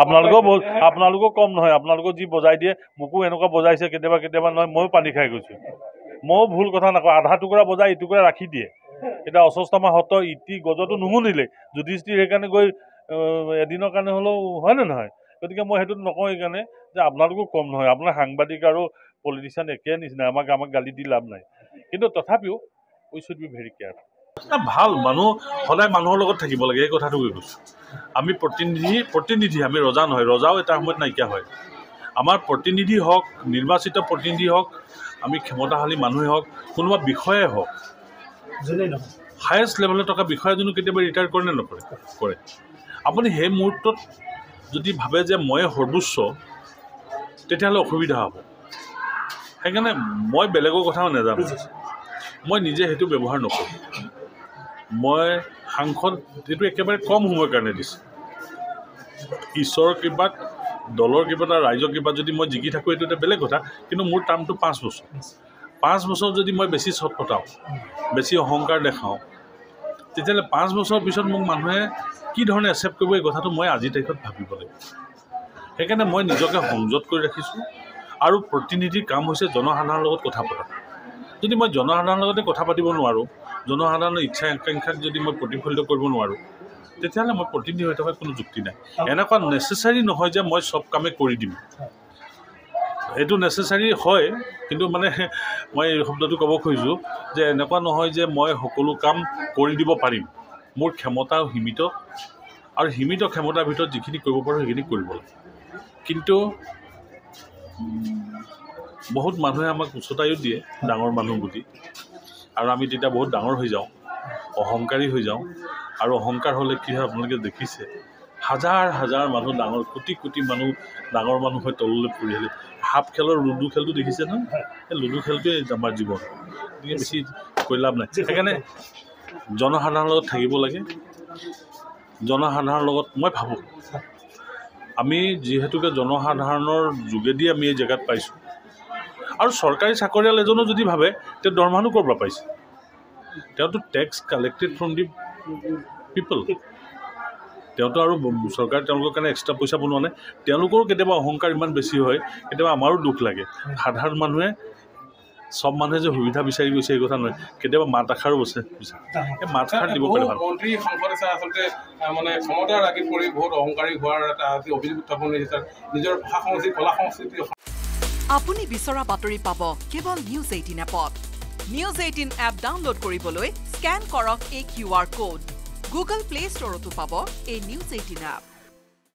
আপোনালোকো কম নহয়, আপোনালোকক যি বজাই দিয়ে মোকো এনেকুৱা বজাইছে কেতিয়াবা নহয়, ময়ো পানী খাই গৈছোঁ। ময়ো ভুল কথা নকওঁ, আধা টুকুৰা বজাই ইটুকুৰা ৰাখি দিয়ে। এতিয়া অস্বস্থামা সত্ৰ ইটি গজটো নুশুনিলে যুধিষ্ঠিৰ সেইকাৰণে গৈ এদিনৰ কাৰণে হ'লেও হয় নে নহয়? গতিকে মই সেইটোত নকওঁ এইকাৰণে যে আপোনালোকো কম নহয়, আপোনাৰ সাংবাদিক আৰু পলিটিচিয়ান একে নিচিনা, আমাক গালি দি লাভ নাই। কিন্তু তথাপিও উই শুড বি ভেৰি কেয়াৰফুল। ভাল মানুহ সদায় মানুহৰ লগত থাকিব লাগে, এই কথাটো কৈ কৈছোঁ। আমি প্ৰতিনিধি, আমি ৰজা নহয়, ৰজাও এটা সময়ত নাইকিয়া হয়। আমাৰ প্ৰতিনিধি হওক, নিৰ্বাচিত প্ৰতিনিধি হওক, আমি ক্ষমতাশালী মানুহে হওক, কোনোবা বিষয়াই হওক, হায়েষ্ট লেভেলত থকা বিষয়া এজনো কেতিয়াবা ৰিটায়াৰ কৰে নে নকৰে? কৰে। আপুনি সেই মুহূৰ্তত যদি ভাবে যে মই সৰ্বোচ্চ, তেতিয়াহ'লে অসুবিধা হ'ব। সেইকাৰণে মই বেলেগৰ কথাও নাজানো, মই নিজে সেইটো ব্যৱহাৰ নকৰোঁ। মই সাংসদ এইটো একেবাৰে কম সময়ৰ কাৰণে দিছোঁ। ঈশ্বৰৰ কৃপাত, দলৰ কৃপাত আৰু ৰাইজৰ কৃপাত যদি মই জিকি থাকোঁ এইটো এটা বেলেগ কথা, কিন্তু মোৰ টাৰ্মটো 5 বছৰ। 5 বছৰ যদি মই বেছি চটপটাওঁ, বেছি অহংকাৰ দেখাওঁ, তেতিয়াহ'লে 5 বছৰৰ পিছত মোক মানুহে কি ধৰণে একচেপ্ট কৰিব এই কথাটো মই আজিৰ তাৰিখত ভাবিব লাগিব। সেইকাৰণে মই নিজকে সংযত কৰি ৰাখিছোঁ। আৰু প্ৰতিনিধিৰ কাম হৈছে জনসাধাৰণৰ লগত কথা পতা। যদি মই জনসাধাৰণৰ লগতে কথা পাতিব নোৱাৰোঁ, জনসাধাৰণৰ ইচ্ছা আকাংক্ষাক যদি মই প্ৰতিফলিত কৰিব নোৱাৰোঁ, তেতিয়াহ'লে মই প্ৰতিনিধি হৈ থকাৰ কোনো যুক্তি নাই। এনেকুৱা নেচেচাৰী নহয় যে মই চব কামেই কৰি দিম। এইটো নেচেচাৰী হয়, কিন্তু মানে মই এই শব্দটো ক'ব খুজিছোঁ যে এনেকুৱা নহয় যে মই সকলো কাম কৰি দিব পাৰিম। মোৰ ক্ষমতাও সীমিত, আৰু সীমিত ক্ষমতাৰ ভিতৰত যিখিনি কৰিব পাৰোঁ সেইখিনি কৰিব লাগে। কিন্তু বহুত মানুহে আমাক উচতাইও দিয়ে ডাঙৰ মানুহ বুলি, আৰু আমি তেতিয়া বহুত ডাঙৰ হৈ যাওঁ, অহংকাৰী হৈ যাওঁ। আৰু অহংকাৰ হ'লে কি হয় আপোনালোকে দেখিছে, হাজাৰ হাজাৰ মানুহ ডাঙৰ, কোটি কোটি মানুহ ডাঙৰ মানুহ হৈ তললৈ পৰি আহিলে। হাফ খেলৰ লুডু খেলটো দেখিছে ন? সেই লুডু খেলটোৱে আমাৰ জীৱন, গতিকে বেছি কৈ লাভ নাই। সেইকাৰণে জনসাধাৰণৰ লগত থাকিব লাগে। জনসাধাৰণৰ লগত মই ভাবোঁ আমি যিহেতুকে জনসাধাৰণৰ যোগেদি আমি এই জেগাত পাইছোঁ, আৰু চৰকাৰী চাকৰিয়াল এজনো যদি ভাবে তেওঁ দৰমহানো ক'ৰ পৰা পাইছে? তেওঁতো tax collected from the people. তেওঁতো আৰু চৰকাৰে তেওঁলোকৰ কাৰণে এক্সট্ৰা পইচা বনোৱা নাই। তেওঁলোকৰো কেতিয়াবা অহংকাৰ ইমান বেছি হয়, কেতিয়াবা আমাৰো দুখ লাগে। সাধাৰণ মানুহে, সব মানুহে যে সুবিধা বিচাৰি গৈছে এই কথা নহয়, কেতিয়াবা মাত এষাৰো বিচাৰে, এই মাত এষাৰ দিব পাৰে ভাল। মন্ত্ৰী সাংসদ আছে আচলতে মানে ক্ষমতা ৰাখি কৰি বহুত অহংকাৰী হোৱাৰ এটা অভিযোগ উত্থাপন হৈছে নিজৰ ভাষা সংস্কৃতি, কলা সংস্কৃতি। আপুনি বিচৰা বাতৰি পাব কেৱল নিউজ 18 এপত। নিউজ 18 এপ ডাউনলোড কৰিবলৈ স্কেন কৰক এই QR কোড। গুগল প্লে ষ্টৰতো পাব এই নিউজ 18 এপ।